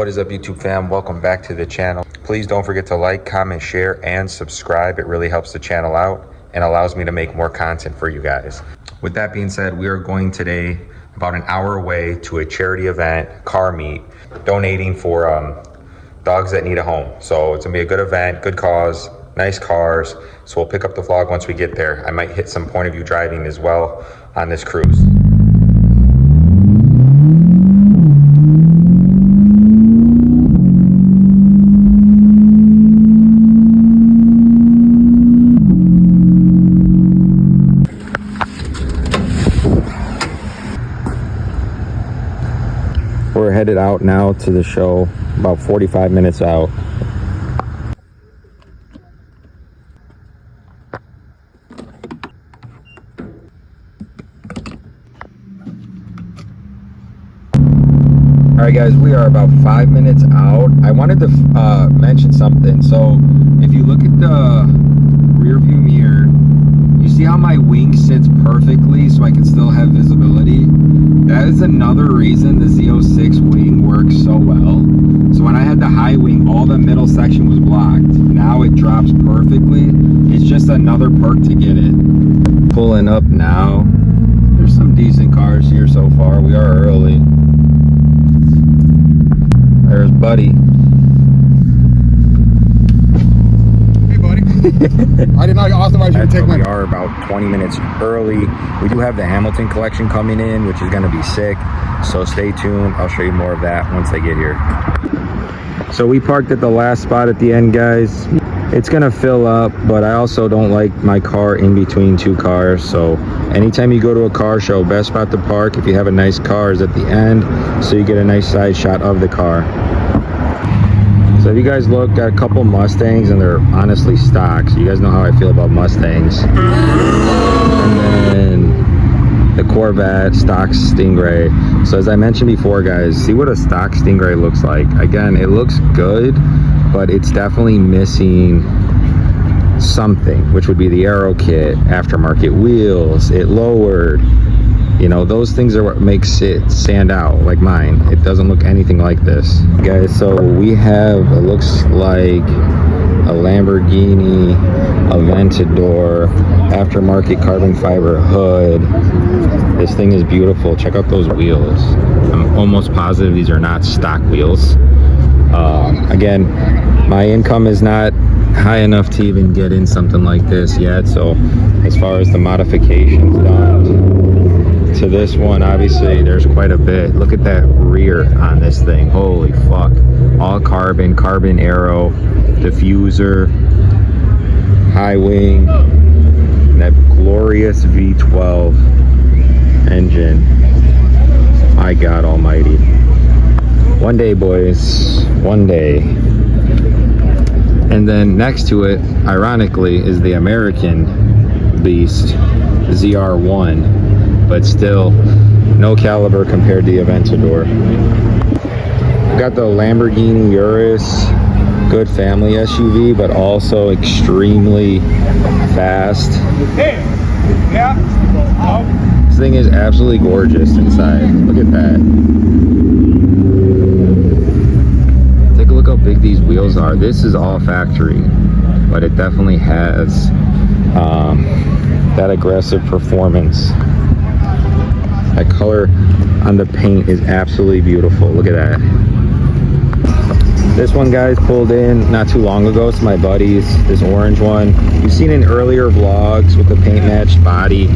What is up, YouTube fam? Welcome back to the channel. Please don't forget to like, comment, share, and subscribe. It really helps the channel out and allows me to make more content for you guys. With that being said, we are going today about an hour away to a charity event, car meet, donating for dogs that need a home. So it's gonna be a good event, good cause, nice cars. So we'll pick up the vlog once we get there. I might hit some point of view driving as well on this cruise. We're headed out now to the show, about 45 minutes out. All right, guys, we are about 5 minutes out. I wanted to mention something. So if you look at the rear view mirror, you see how my wing sits perfectly so I can still have visibility? That is another reason the Z06 wing works so well. So when I had the high wing, all the middle section was blocked. Now it drops perfectly. It's just another perk to get it. Pulling up now. There's some decent cars here so far. We are early. There's Buddy. Hey, buddy. I did not authorize you to take my... We are about 20 minutes early. We do have the Hamilton collection coming in, which is going to be sick. So stay tuned. I'll show you more of that once they get here. So we parked at the last spot at the end, guys. It's going to fill up, but I also don't like my car in between two cars. So anytime you go to a car show, best spot to park if you have a nice car is at the end, so you get a nice side shot of the car. So if you guys look, got a couple Mustangs, and they're honestly stock. So you guys know how I feel about Mustangs. And then the Corvette, stock Stingray. So as I mentioned before, guys, see what a stock Stingray looks like. Again, it looks good, but it's definitely missing something, which would be the aero kit, aftermarket wheels, it lowered. You know, those things are what makes it stand out, like mine. It doesn't look anything like this. Guys, so we have, it looks like a Lamborghini Aventador, aftermarket carbon fiber hood. This thing is beautiful. Check out those wheels. I'm almost positive these are not stock wheels. Again, my income is not high enough to even get in something like this yet. So as far as the modifications done to this one, obviously there's quite a bit. Look at that rear on this thing. Holy fuck. All carbon aero, diffuser, high wing, and that glorious V12 engine. My God almighty. One day, boys, one day. And then next to it, ironically, is the American beast, ZR1, but still no caliber compared to the Aventador. Got the Lamborghini Urus, good family SUV, but also extremely fast. This thing is absolutely gorgeous inside. Look at that. Take a look how big these wheels are. This is all factory, but it definitely has that aggressive performance. That color on the paint is absolutely beautiful. Look at that. This one, guys, pulled in not too long ago. It's my buddy's, this orange one. You've seen in earlier vlogs with the paint matched body.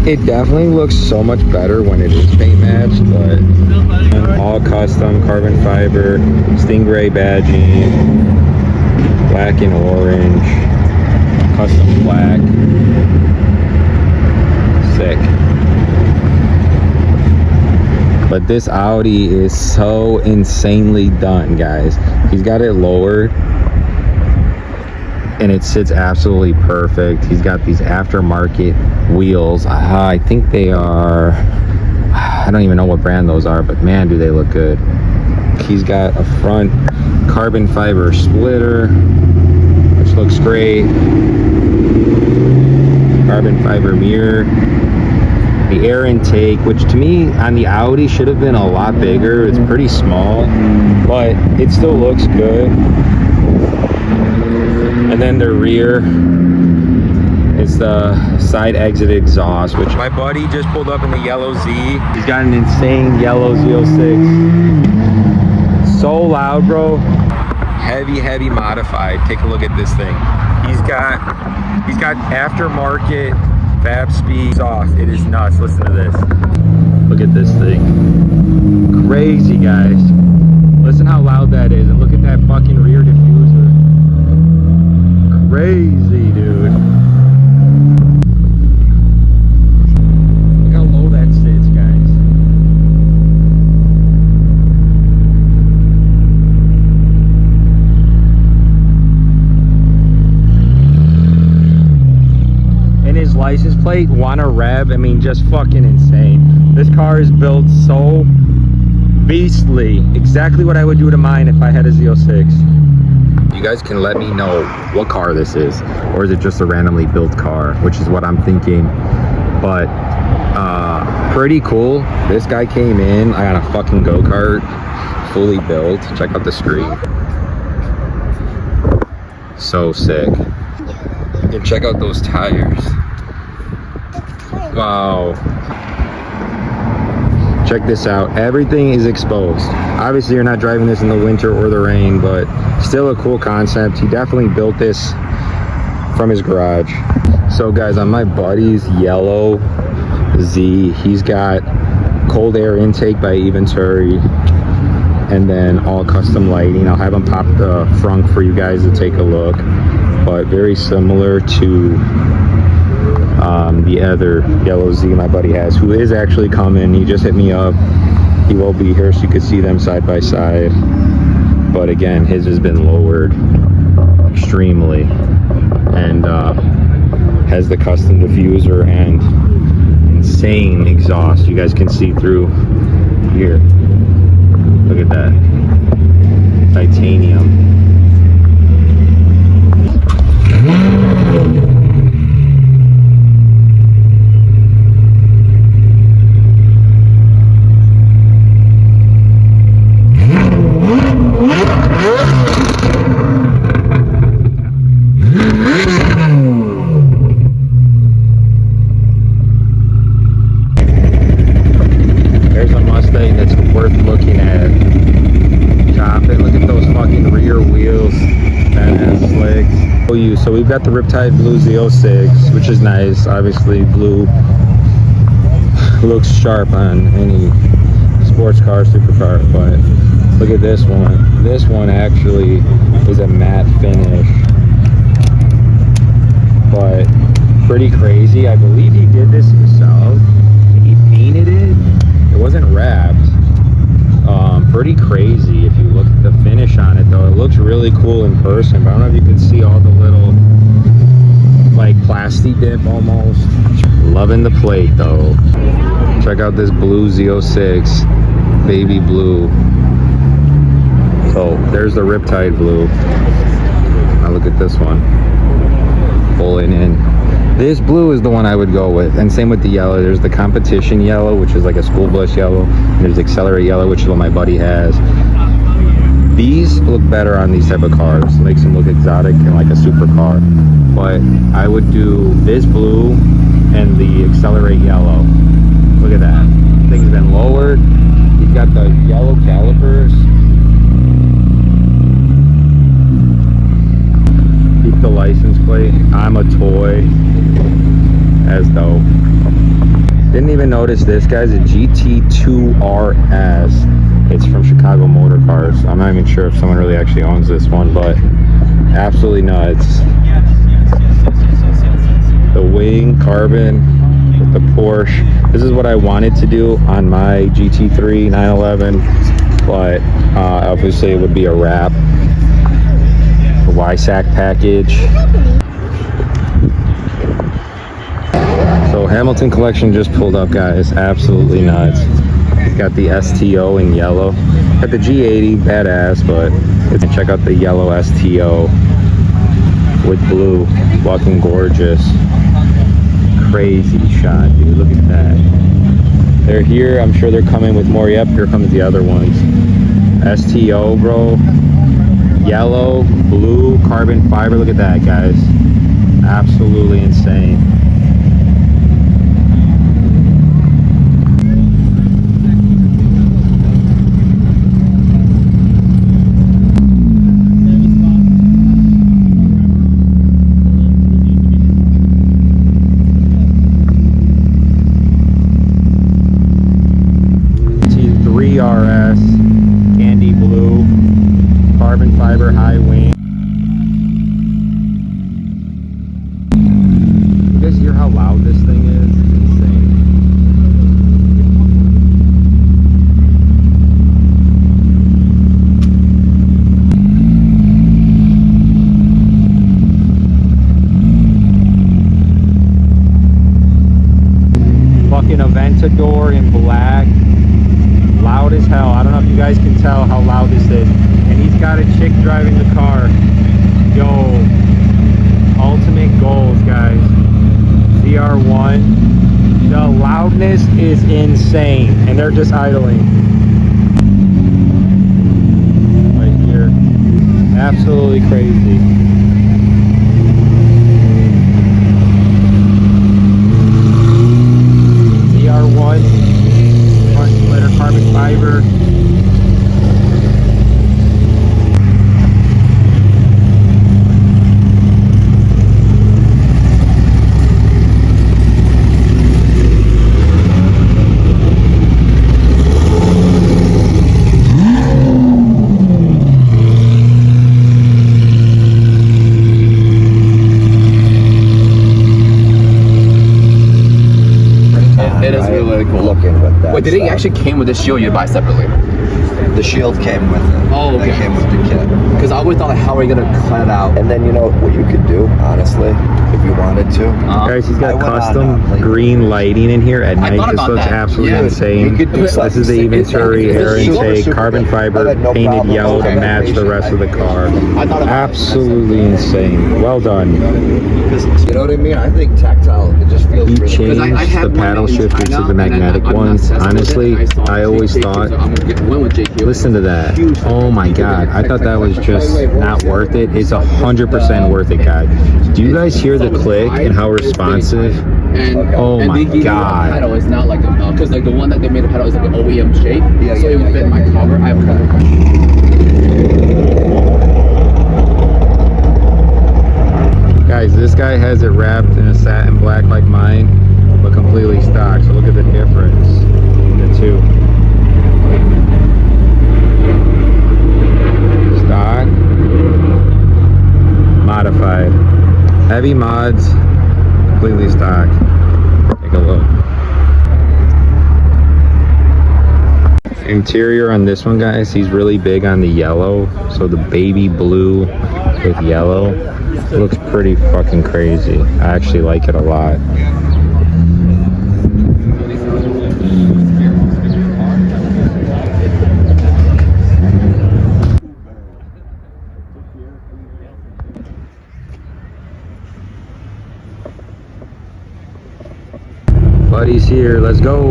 It definitely looks so much better when it is paint matched, but all custom carbon fiber, Stingray badging, black and orange, custom black. Sick. But this Audi is so insanely done, guys. He's got it lowered and it sits absolutely perfect. He's got these aftermarket wheels. I think they are, I don't even know what brand those are, but man, do they look good. He's got a front carbon fiber splitter, which looks great. Carbon fiber mirror. The air intake, which to me on the Audi should have been a lot bigger. It's pretty small, but it still looks good. And then the rear is the side exit exhaust, which my buddy just pulled up in the yellow Z. He's got an insane yellow Z06. So loud, bro. Heavy modified. Take a look at this thing. He's got aftermarket Fab speed exhaust. It is nuts. Listen to this. Look at this thing. Crazy, guys. Listen how loud that is, and look at that fucking rear diffuser. Crazy, dude. Look how low that sits, guys. And his license plate, wanna rev, I mean, just fucking insane. This car is built so beastly. Exactly what I would do to mine if I had a Z06. You guys can let me know what car this is, or is it just a randomly built car, which is what I'm thinking. But pretty cool. This guy came in, I got a fucking go-kart, fully built. Check out the screen. So sick. And check out those tires. Wow. Check this out. Everything is exposed. Obviously, you're not driving this in the winter or the rain, but still a cool concept. He definitely built this from his garage. So guys, on my buddy's yellow Z, he's got cold air intake by Aventador, and then all custom lighting. I'll have him pop the frunk for you guys to take a look, but very similar to the other yellow Z my buddy has, who is actually coming. He just hit me up. He will be here, so you can see them side by side. But again, his has been lowered extremely, and has the custom diffuser and insane exhaust. You guys can see through here. Look at that. Titanium. There's a Mustang that's worth looking at. Chop it. Look at those fucking rear wheels. Badass slicks. So we've got the Riptide Blue Z06, which is nice. Obviously, blue looks sharp on any sports car, supercar. But look at this one. This one actually is a matte finish, but pretty crazy. I believe he did this himself. He painted it. It wasn't wrapped. Pretty crazy if you look at the finish on it, though. It looks really cool in person, but I don't know if you can see all the little like plastic dip almost. Loving the plate though. Check out this blue Z06, baby blue. So there's the Riptide blue. Now look at this one, pulling in. This blue is the one I would go with, and same with the yellow. There's the competition yellow, which is like a school bus yellow, and there's Accelerate yellow, which is what my buddy has. These look better on these type of cars. It makes them look exotic and like a supercar. But I would do this blue and the Accelerate yellow. Look at that. Thing's been lowered. You've got the yellow calipers. Keep the license plate. I'm a toy. As dope. Didn't even notice this, guys. A GT2 RS. It's from Chicago Motor Cars. I'm not even sure if someone really actually owns this one, but absolutely nuts. The wing carbon with the Porsche. This is what I wanted to do on my GT3 911, but obviously it would be a wrap. The YSAC package. So Hamilton collection just pulled up, guys. Absolutely nuts. Got the STO in yellow. Got the G80, badass, but check out the yellow STO with blue. Fucking gorgeous. crazy shot, dude. Look at that. They're here. I'm sure they're coming with more. Yep, here comes the other ones. STO, bro. Yellow, blue, carbon fiber. Look at that, guys. Absolutely insane. RS, candy blue, carbon fiber high wing. You guys hear how loud this thing is? It's insane. Fucking Aventador in black. Loud as hell. I don't know if you guys can tell how loud this is. And he's got a chick driving the car. Yo, ultimate goals, guys. ZR1. The loudness is insane. And they're just idling. Right here. Absolutely crazy. ZR1. Front splitter, carbon fiber. It is really cool. Looking with that. Wait, did it actually came with the shield you buy separately? The shield came with it. Oh, okay. That came with the kit. Because I always thought, like, how are you gonna cut it out? And then you know what you could do, honestly, if you wanted to. Guys, he's I got went on, custom like- green lighting in here at I night. thought This about looks that. absolutely Yeah. insane. You could do This something is the stupid. Inventory It's air super, intake, super carbon good. I fiber, had no painted problem. yellow to Okay. match the rest of the car. I thought about Absolutely insane. Well done. Because, you know what I mean? I think tactile, it just feels He really changed I had the one paddle in shifters to China, the and then magnetic I'm ones. obsessed with it, Honestly, and saw I always JQ, thought, so I'm gonna get one with JQ. listen to that. Oh my God. I thought that was just not worth it. It's 100% worth it, guys. Do you guys hear the click and how responsive? And, Oh and my they give you God. a pedal. It's not like a because like the one that they made the pedal is like an OEM shape. Yeah, so yeah, it would fit yeah, my cover. I have a cover. Guys, this guy has it wrapped in a satin black like mine, but completely stock. So look at the difference in the two. Stock, modified. Heavy mods, completely stock. Take a look. Interior on this one, guys, he's really big on the yellow. So the baby blue with yellow looks pretty fucking crazy. I actually like it a lot. Buddy's here, let's go.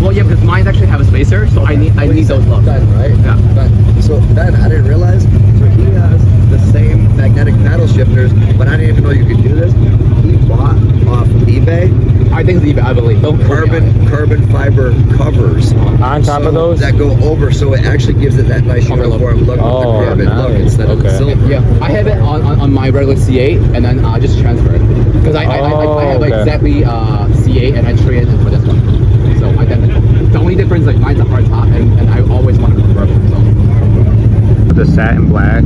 Well, yeah, because mine actually have a spacer, so I need those locks. Ben, right? Yeah. Ben. So Ben, I didn't realize. So he has the same magnetic paddle shifters, but I didn't even know you could do this. He bought off eBay I think it's I believe. Don't carbon fiber covers On top of those? that go over, so it actually gives it that nice uniform look Oh, with the carbon look nice. instead of the Okay. silver. Yeah, I have it on my regular C8, and then I just transfer it because I have okay. exactly C8, and I trade it for this one. So identical. The only difference, like mine's a hard top, and I always want to convert it. So The satin black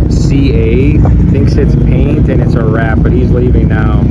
C8 thinks it's paint and it's a wrap, but he's leaving now.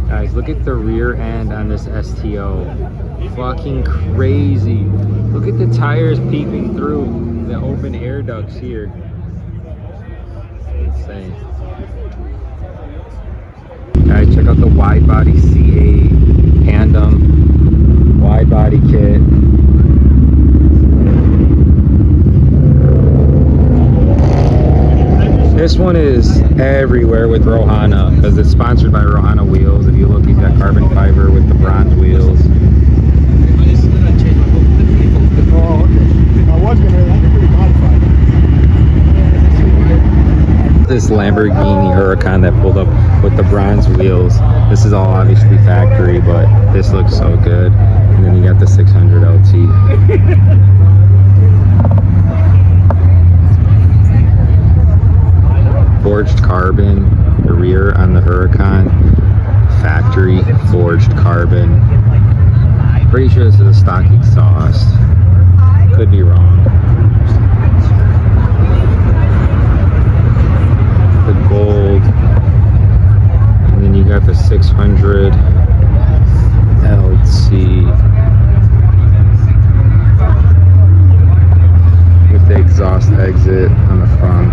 Guys, look Look at the rear end on this STO. Fucking crazy. Look at the tires peeking through the open air ducts here. Insane. Guys, check out the wide body C8 tandem wide body kit. This one is everywhere with Rohana because it's sponsored by Rohana wheels. If you look, he's got carbon fiber with the bronze wheels. Oh, okay. I was gonna. I think pretty modified. This Lamborghini Huracan that pulled up with the bronze wheels. This is all obviously factory, but this looks so good. And then you got the 600 LT. Forged carbon, the rear on the Huracan, factory forged carbon. Pretty sure this is a stock exhaust. Could be wrong. The gold, and then you got the 600 LT with the exhaust exit on the front.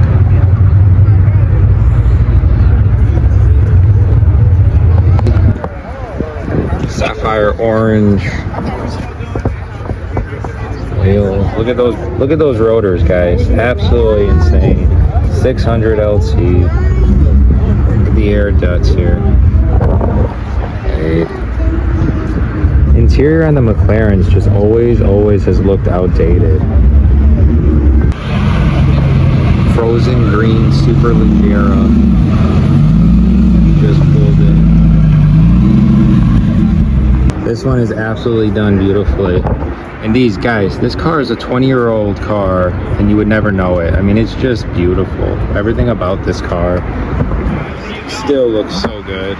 Sapphire orange wheels. Look at those rotors, guys. Absolutely insane. 600 LT. Look at the air ducts here. Hey. Interior on the McLarens just always has looked outdated. Frozen green Superleggera. Just pulled in. This one is absolutely done beautifully. And these guys, this car is a 20-year-old car and you would never know it. I mean, it's just beautiful. Everything about this car still looks so good.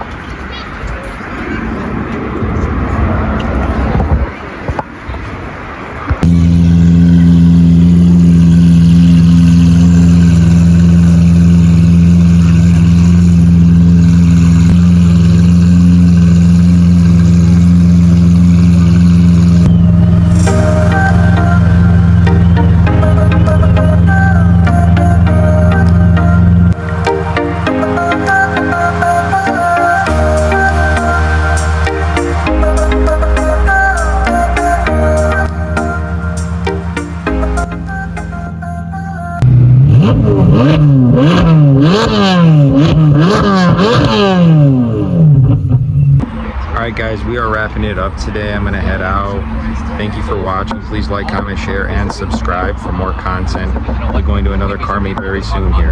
Alright guys, we are wrapping it up today. I'm gonna head out. Thank you for watching. Please like, comment, share, and subscribe for more content. We're going to another car meet very soon here.